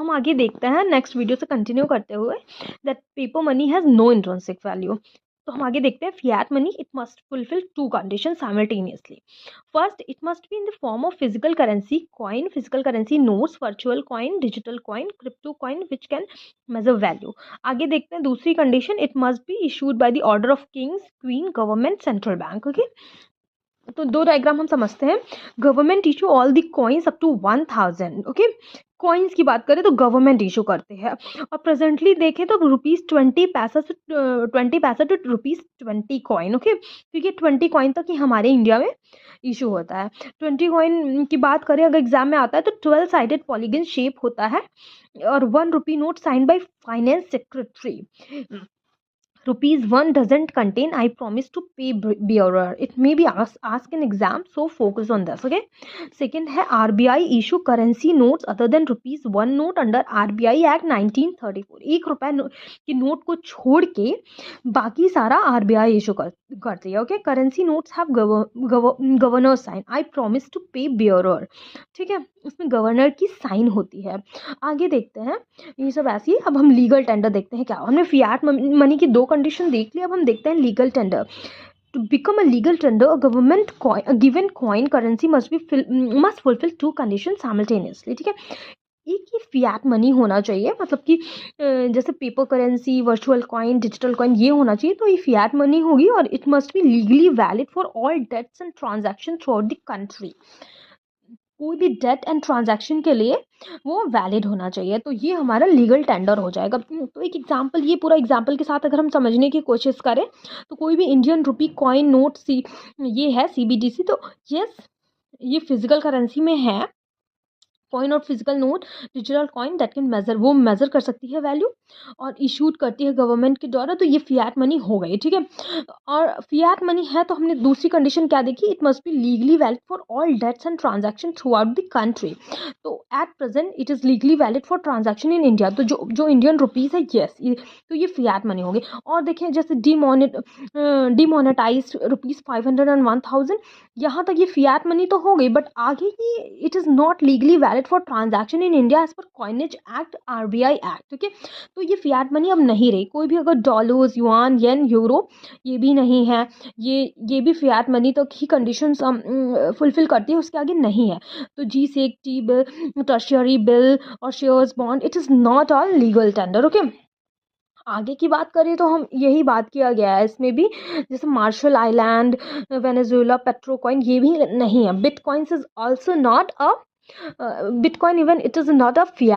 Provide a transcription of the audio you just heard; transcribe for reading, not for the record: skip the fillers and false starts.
हम आगे देखते हैं नेक्स्ट वीडियो से कंटिन्यू करते हुए that paper money has no intrinsic value. तो हम आगे देखते हैं fiat money it must fulfil two condition simultaneously. First, it must be in the form of physical currency coin, physical currency notes, virtual coin, digital coin, crypto coin which can measure value. आगे देखते हैं दूसरी condition, it must be issued by the order of kings, queen, government, central bank. Okay, तो दो diagram हम समझते हैं। Government issue all the coins up to 1000। Okay, coins की बात करें तो गवर्नमेंट इशू करते हैं, और प्रेजेंटली देखें तो ₹20 टू ₹20 कॉइन। ओके, क्योंकि 20 कॉइन तक ही हमारे इंडिया में इशू होता है। 20 कॉइन की बात करें अगर एग्जाम में आता है तो 12 साइडेड पॉलीगन शेप होता है, और ₹1 note sign by finance secretary. ₹1 doesn't contain I promise to pay bearer. It may be asked in exam, so focus on this. Okay. Second है RBI issue currency notes other than ₹1 note under RBI Act 1934. ₹1 की note को छोड़ के बाकी सारा RBI issue करती है। Okay, currency notes have governor sign, I promise to pay bearer. ठीक है, इसमें गवर्नर की साइन होती है। आगे देखते हैं, ये सब ऐसी है। अब हम लीगल टेंडर देखते हैं। क्या हमने फिएट मनी की दो कंडीशन देख ली, अब हम देखते हैं legal tender. To become a legal tender, a given coin currency must fulfill two conditions simultaneously. ठीक है, एक ही फिएट मनी होना चाहिए, मतलब कि जैसे paper currency, virtual coin, digital coin ये होना चाहिए, तो ये फिएट मनी होगी, और it must be legally valid for all debts and transaction throughout the country. कोई भी डेट एंड ट्रांजैक्शन के लिए वो वैलिड होना चाहिए, तो ये हमारा लीगल टेंडर हो जाएगा। तो एक एग्जांपल, ये पूरा एग्जांपल के साथ अगर हम समझने की कोशिश करें तो कोई भी इंडियन रुपी कॉइन नोट ये है CBDC, तो यस ये फिजिकल करेंसी में है। कॉइन और physical note, digital coin that can measure, वो मेजर कर सकती है वैल्यू और इशूड करती है गवर्नमेंट के द्वारा, तो ये फिएट मनी हो गई। ठीक है, और फिएट मनी है तो हमने दूसरी कंडीशन क्या देखी, it must be legally valid for all debts and transaction throughout the country. तो at present it is legally valid for transaction in India, तो जो इंडियन रुपीज़ है यस, तो ये फिएट मनी होगी। और देखें जैसे डिमोनेटाइज ₹500 एंड 1000, यहाँ तक ये फिएट मनी तो हो गई, बट आगे की it is not legally valid for transaction in India as per coinage act, RBI act. Okay, तो ये फिएट मनी अब नहीं रही। कोई भी अगर डॉलर्स, युआन, येन, यूरो ये भी नहीं है, ये भी फिएट मनी तक ही कंडीशंस फुलफिल करती है, उसके आगे नहीं है। तो G-SEC बिल, टर्शियरी बिल और shares bond, it is not all legal tender. Okay, आगे की बात करें तो हम यही बात किया गया है इसमें भी, जैसे मार्शल आइलैंड, वेनेजुएला, पेट्रोकॉइन ये भी नहीं है। Bitcoins is also not a bitcoin even it is not a fiat